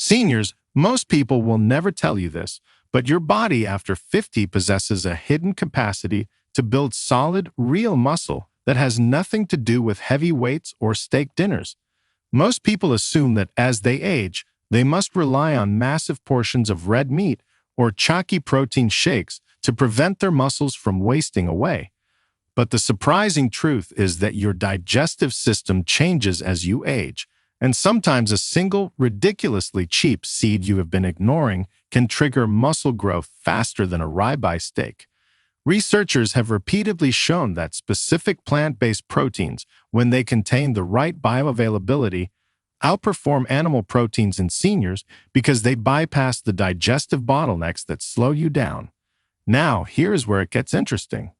Seniors, most people will never tell you this, but your body after 50 possesses a hidden capacity to build solid, real muscle that has nothing to do with heavy weights or steak dinners. Most people assume that as they age, they must rely on massive portions of red meat or chalky protein shakes to prevent their muscles from wasting away. But the surprising truth is that your digestive system changes as you age, and sometimes a single, ridiculously cheap seed you have been ignoring can trigger muscle growth faster than a ribeye steak. Researchers have repeatedly shown that specific plant-based proteins, when they contain the right bioavailability, outperform animal proteins in seniors because they bypass the digestive bottlenecks that slow you down. Now, here's where it gets interesting.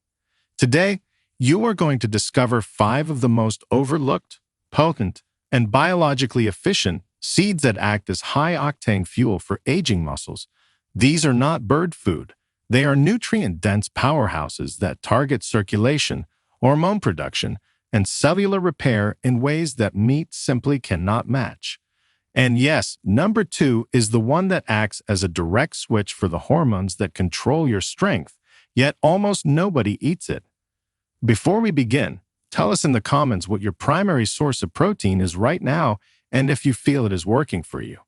Today, you are going to discover 5 of the most overlooked, potent, and biologically efficient seeds that act as high-octane fuel for aging muscles. These are not bird food. They are nutrient-dense powerhouses that target circulation, hormone production, and cellular repair in ways that meat simply cannot match. And yes, number 2 is the one that acts as a direct switch for the hormones that control your strength, yet almost nobody eats it. Before we begin, tell us in the comments what your primary source of protein is right now and if you feel it is working for you.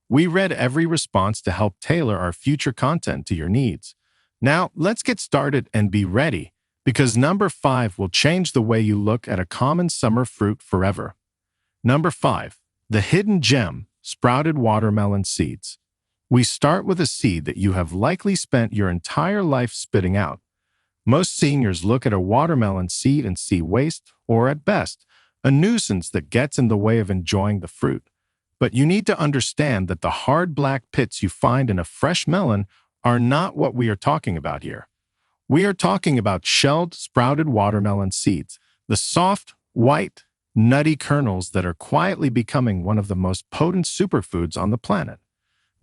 We read every response to help tailor our future content to your needs. Now, let's get started and be ready, because number 5 will change the way you look at a common summer fruit forever. Number 5. The hidden gem, sprouted watermelon seeds. We start with a seed that you have likely spent your entire life spitting out. Most seniors look at a watermelon seed and see waste, or at best, a nuisance that gets in the way of enjoying the fruit. But you need to understand that the hard black pits you find in a fresh melon are not what we are talking about here. We are talking about shelled, sprouted watermelon seeds, the soft, white, nutty kernels that are quietly becoming one of the most potent superfoods on the planet.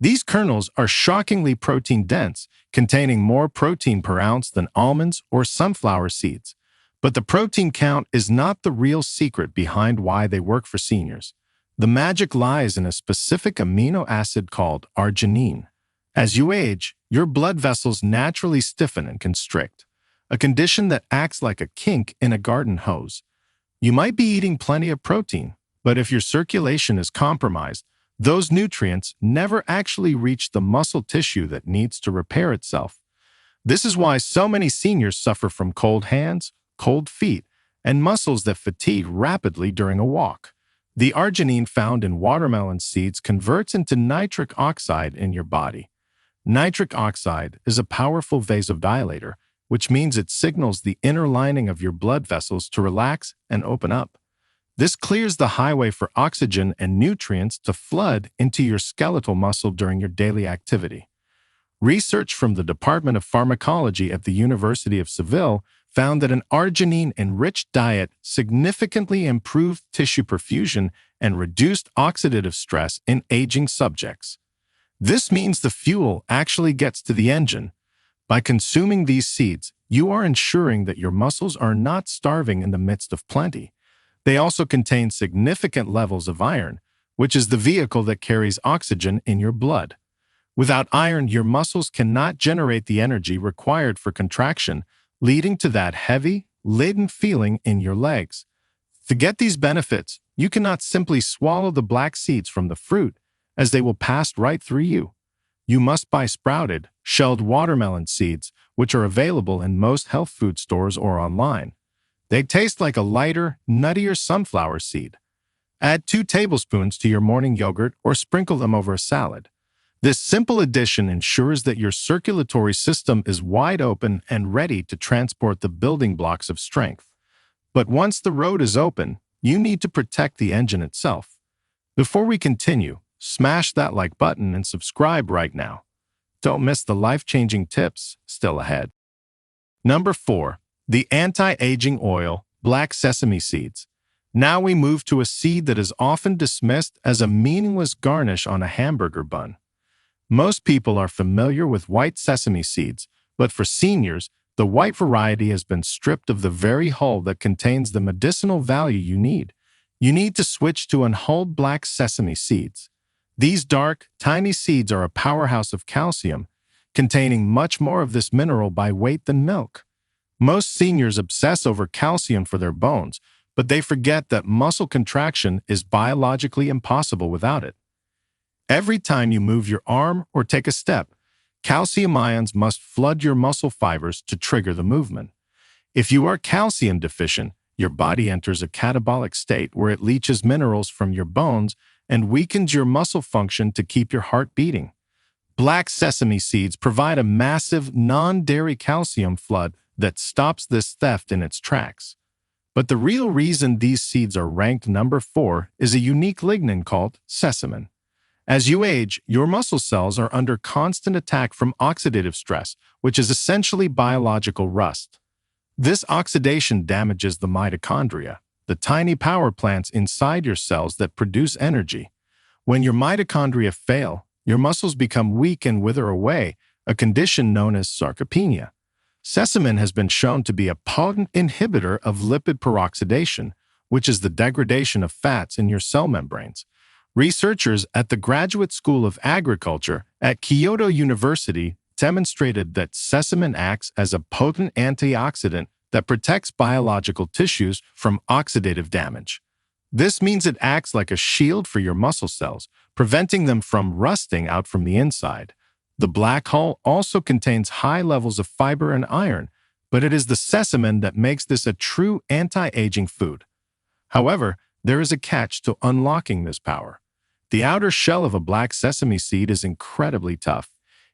These kernels are shockingly protein-dense, containing more protein per ounce than almonds or sunflower seeds. But the protein count is not the real secret behind why they work for seniors. The magic lies in a specific amino acid called arginine. As you age, your blood vessels naturally stiffen and constrict, a condition that acts like a kink in a garden hose. You might be eating plenty of protein, but if your circulation is compromised, those nutrients never actually reach the muscle tissue that needs to repair itself. This is why so many seniors suffer from cold hands, cold feet, and muscles that fatigue rapidly during a walk. The arginine found in watermelon seeds converts into nitric oxide in your body. Nitric oxide is a powerful vasodilator, which means it signals the inner lining of your blood vessels to relax and open up. This clears the highway for oxygen and nutrients to flood into your skeletal muscle during your daily activity. Research from the Department of Pharmacology at the University of Seville found that an arginine-enriched diet significantly improved tissue perfusion and reduced oxidative stress in aging subjects. This means the fuel actually gets to the engine. By consuming these seeds, you are ensuring that your muscles are not starving in the midst of plenty. They also contain significant levels of iron, which is the vehicle that carries oxygen in your blood. Without iron, your muscles cannot generate the energy required for contraction, leading to that heavy, laden feeling in your legs. To get these benefits, you cannot simply swallow the black seeds from the fruit, as they will pass right through you. You must buy sprouted, shelled watermelon seeds, which are available in most health food stores or online. They taste like a lighter, nuttier sunflower seed. Add 2 tablespoons to your morning yogurt or sprinkle them over a salad. This simple addition ensures that your circulatory system is wide open and ready to transport the building blocks of strength. But once the road is open, you need to protect the engine itself. Before we continue, smash that like button and subscribe right now. Don't miss the life-changing tips still ahead. Number 4. The anti-aging oil, black sesame seeds. Now we move to a seed that is often dismissed as a meaningless garnish on a hamburger bun. Most people are familiar with white sesame seeds, but for seniors, the white variety has been stripped of the very hull that contains the medicinal value you need. You need to switch to unhulled black sesame seeds. These dark, tiny seeds are a powerhouse of calcium, containing much more of this mineral by weight than milk. Most seniors obsess over calcium for their bones, but they forget that muscle contraction is biologically impossible without it. Every time you move your arm or take a step, calcium ions must flood your muscle fibers to trigger the movement. If you are calcium deficient, your body enters a catabolic state where it leaches minerals from your bones and weakens your muscle function to keep your heart beating. Black sesame seeds provide a massive non-dairy calcium flood that stops this theft in its tracks. But the real reason these seeds are ranked number 4 is a unique lignin called sesamin. As you age, your muscle cells are under constant attack from oxidative stress, which is essentially biological rust. This oxidation damages the mitochondria, the tiny power plants inside your cells that produce energy. When your mitochondria fail, your muscles become weak and wither away, a condition known as sarcopenia. Sesamin has been shown to be a potent inhibitor of lipid peroxidation, which is the degradation of fats in your cell membranes. Researchers at the Graduate School of Agriculture at Kyoto University demonstrated that sesamin acts as a potent antioxidant that protects biological tissues from oxidative damage. This means it acts like a shield for your muscle cells, preventing them from rusting out from the inside. The black hull also contains high levels of fiber and iron, but it is the sesamin that makes this a true anti-aging food. However, there is a catch to unlocking this power. The outer shell of a black sesame seed is incredibly tough.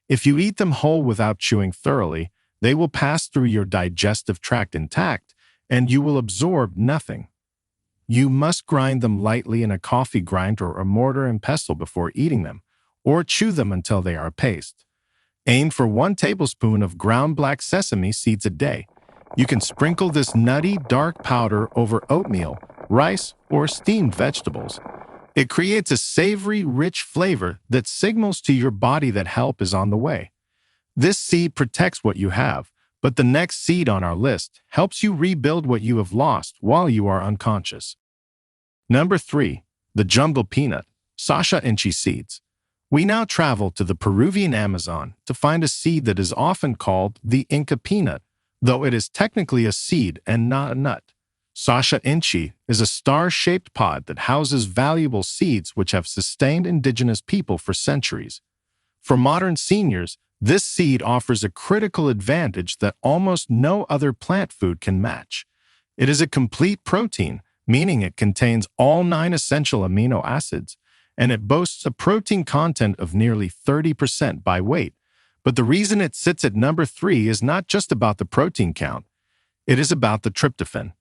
If you eat them whole without chewing thoroughly, they will pass through your digestive tract intact, and you will absorb nothing. You must grind them lightly in a coffee grinder or a mortar and pestle before eating them, or chew them until they are a paste. Aim for 1 tablespoon of ground black sesame seeds a day. You can sprinkle this nutty, dark powder over oatmeal, rice, or steamed vegetables. It creates a savory, rich flavor that signals to your body that help is on the way. This seed protects what you have, but the next seed on our list helps you rebuild what you have lost while you are unconscious. Number 3. The jungle peanut, Sacha inchi seeds. We now travel to the Peruvian Amazon to find a seed that is often called the Inca peanut, though it is technically a seed and not a nut. Sacha inchi is a star-shaped pod that houses valuable seeds which have sustained indigenous people for centuries. For modern seniors, this seed offers a critical advantage that almost no other plant food can match. It is a complete protein, meaning it contains all 9 essential amino acids, and it boasts a protein content of nearly 30% by weight. But the reason it sits at number 3 is not just about the protein count. It is about the tryptophan.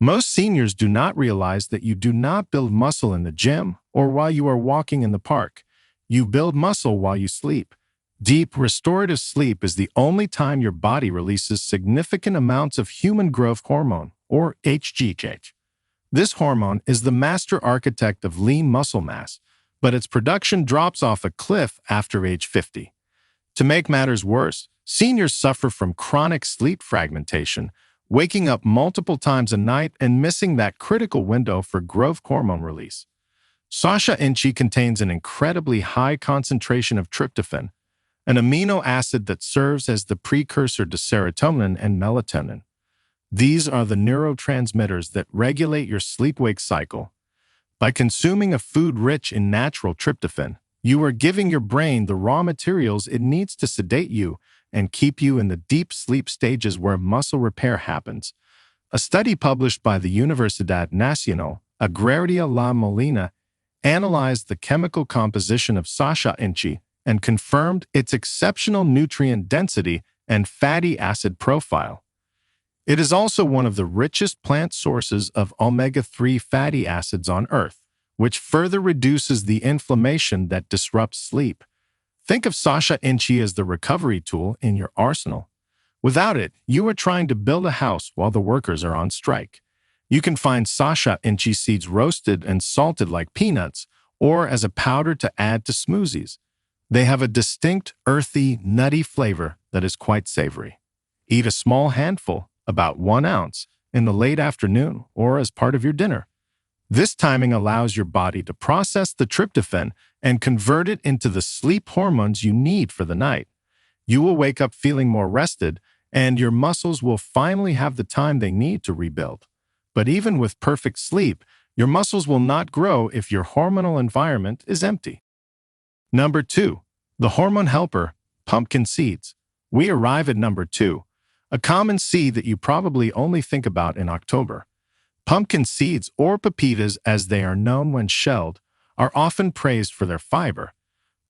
Most seniors do not realize that you do not build muscle in the gym or while you are walking in the park. You build muscle while you sleep. Deep, restorative sleep is the only time your body releases significant amounts of human growth hormone, or HGH. This hormone is the master architect of lean muscle mass, but its production drops off a cliff after age 50. To make matters worse, seniors suffer from chronic sleep fragmentation, waking up multiple times a night and missing that critical window for growth hormone release. Sacha inchi contains an incredibly high concentration of tryptophan, an amino acid that serves as the precursor to serotonin and melatonin. These are the neurotransmitters that regulate your sleep-wake cycle. By consuming a food rich in natural tryptophan, you are giving your brain the raw materials it needs to sedate you and keep you in the deep sleep stages where muscle repair happens. A study published by the Universidad Nacional Agraria La Molina analyzed the chemical composition of Sacha inchi and confirmed its exceptional nutrient density and fatty acid profile. It is also one of the richest plant sources of omega-3 fatty acids on Earth, which further reduces the inflammation that disrupts sleep. Think of Sacha inchi as the recovery tool in your arsenal. Without it, you are trying to build a house while the workers are on strike. You can find Sacha inchi seeds roasted and salted like peanuts, or as a powder to add to smoothies. They have a distinct, earthy, nutty flavor that is quite savory. Eat a small handful, about 1 ounce, in the late afternoon or as part of your dinner. This timing allows your body to process the tryptophan and convert it into the sleep hormones you need for the night. You will wake up feeling more rested, and your muscles will finally have the time they need to rebuild. But even with perfect sleep, your muscles will not grow if your hormonal environment is empty. Number 2. The hormone helper, pumpkin seeds. We arrive at number 2, a common seed that you probably only think about in October. Pumpkin seeds, or pepitas as they are known when shelled, are often praised for their fiber.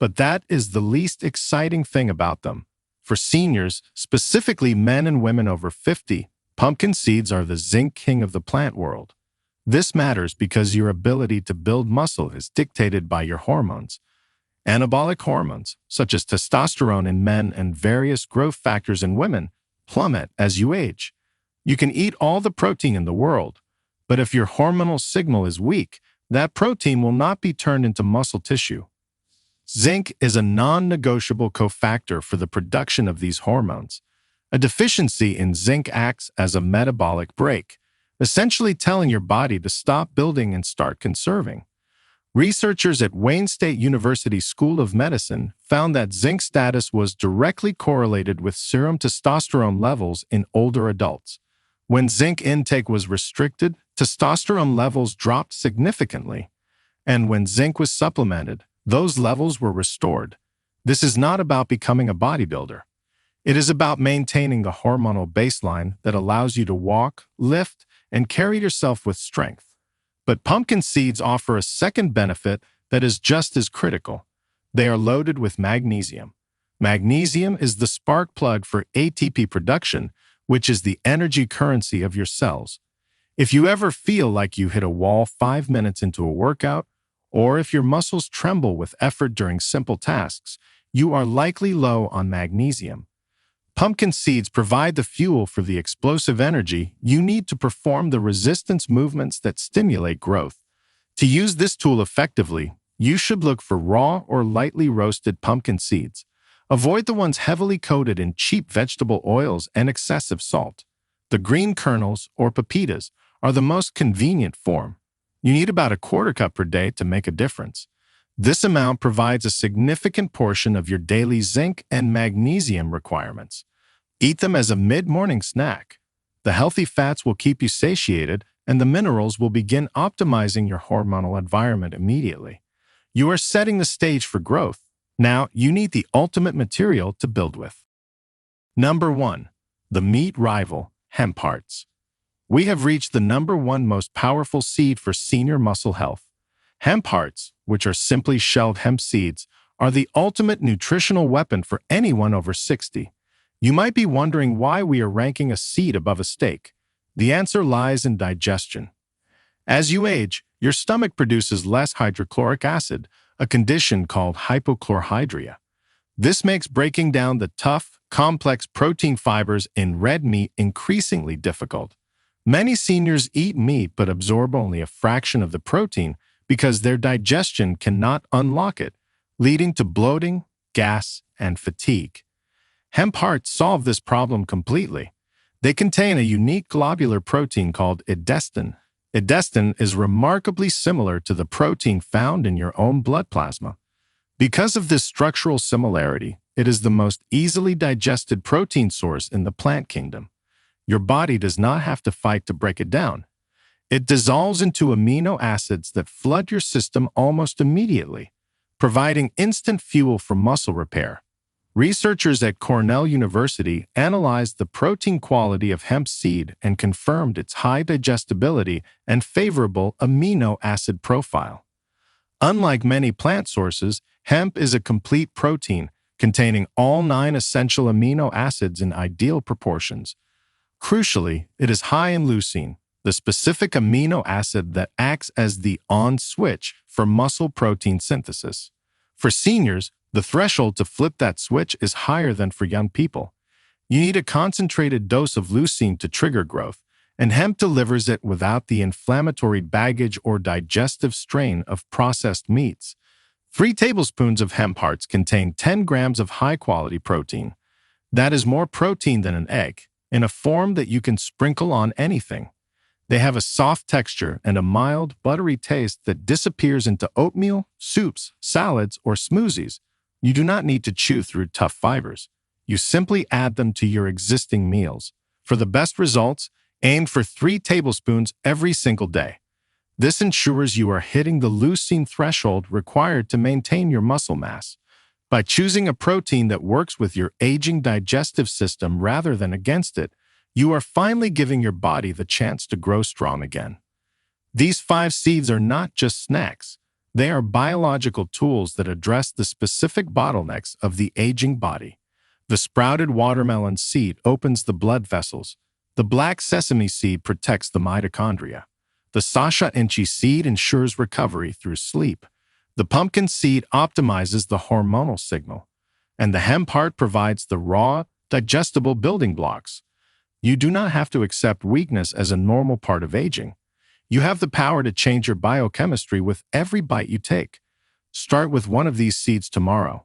But that is the least exciting thing about them. For seniors, specifically men and women over 50, pumpkin seeds are the zinc king of the plant world. This matters because your ability to build muscle is dictated by your hormones. Anabolic hormones, such as testosterone in men and various growth factors in women, plummet as you age. You can eat all the protein in the world, but if your hormonal signal is weak, that protein will not be turned into muscle tissue. Zinc is a non-negotiable cofactor for the production of these hormones. A deficiency in zinc acts as a metabolic brake, essentially telling your body to stop building and start conserving. Researchers at Wayne State University School of Medicine found that zinc status was directly correlated with serum testosterone levels in older adults. When zinc intake was restricted, testosterone levels dropped significantly, and when zinc was supplemented, those levels were restored. This is not about becoming a bodybuilder. It is about maintaining the hormonal baseline that allows you to walk, lift, and carry yourself with strength. But pumpkin seeds offer a second benefit that is just as critical. They are loaded with magnesium. Magnesium is the spark plug for ATP production, which is the energy currency of your cells. If you ever feel like you hit a wall 5 minutes into a workout, or if your muscles tremble with effort during simple tasks, you are likely low on magnesium. Pumpkin seeds provide the fuel for the explosive energy you need to perform the resistance movements that stimulate growth. To use this tool effectively, you should look for raw or lightly roasted pumpkin seeds. Avoid the ones heavily coated in cheap vegetable oils and excessive salt. The green kernels, or pepitas, are the most convenient form. You need about a quarter cup per day to make a difference. This amount provides a significant portion of your daily zinc and magnesium requirements. Eat them as a mid-morning snack. The healthy fats will keep you satiated, and the minerals will begin optimizing your hormonal environment immediately. You are setting the stage for growth. Now, you need the ultimate material to build with. Number 1. The meat rival, hemp hearts. We have reached the number 1 most powerful seed for senior muscle health. Hemp hearts, which are simply shelled hemp seeds, are the ultimate nutritional weapon for anyone over 60. You might be wondering why we are ranking a seed above a steak. The answer lies in digestion. As you age, your stomach produces less hydrochloric acid, a condition called hypochlorhydria. This makes breaking down the tough, complex protein fibers in red meat increasingly difficult. Many seniors eat meat but absorb only a fraction of the protein because their digestion cannot unlock it, leading to bloating, gas, and fatigue. Hemp hearts solve this problem completely. They contain a unique globular protein called edestin. Edestin is remarkably similar to the protein found in your own blood plasma. Because of this structural similarity, it is the most easily digested protein source in the plant kingdom. Your body does not have to fight to break it down. It dissolves into amino acids that flood your system almost immediately, providing instant fuel for muscle repair. Researchers at Cornell University analyzed the protein quality of hemp seed and confirmed its high digestibility and favorable amino acid profile. Unlike many plant sources, hemp is a complete protein containing all 9 essential amino acids in ideal proportions. Crucially, it is high in leucine, the specific amino acid that acts as the on switch for muscle protein synthesis. For seniors, the threshold to flip that switch is higher than for young people. You need a concentrated dose of leucine to trigger growth, and hemp delivers it without the inflammatory baggage or digestive strain of processed meats. 3 tablespoons of hemp hearts contain 10 grams of high-quality protein. That is more protein than an egg, in a form that you can sprinkle on anything. They have a soft texture and a mild, buttery taste that disappears into oatmeal, soups, salads, or smoothies. You do not need to chew through tough fibers. You simply add them to your existing meals. For the best results, aim for 3 tablespoons every single day. This ensures you are hitting the leucine threshold required to maintain your muscle mass. By choosing a protein that works with your aging digestive system rather than against it, you are finally giving your body the chance to grow strong again. These 5 seeds are not just snacks. They are biological tools that address the specific bottlenecks of the aging body. The sprouted watermelon seed opens the blood vessels. The black sesame seed protects the mitochondria. The Sasha Inchi seed ensures recovery through sleep. The pumpkin seed optimizes the hormonal signal. And the hemp heart provides the raw, digestible building blocks. You do not have to accept weakness as a normal part of aging. You have the power to change your biochemistry with every bite you take. Start with one of these seeds tomorrow.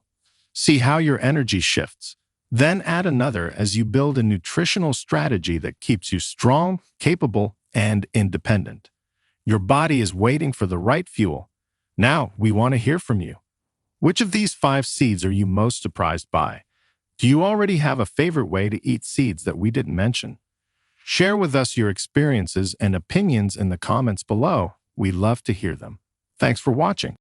See how your energy shifts. Then add another as you build a nutritional strategy that keeps you strong, capable, and independent. Your body is waiting for the right fuel. Now, we want to hear from you. Which of these 5 seeds are you most surprised by? Do you already have a favorite way to eat seeds that we didn't mention? Share with us your experiences and opinions in the comments below. We love to hear them. Thanks for watching.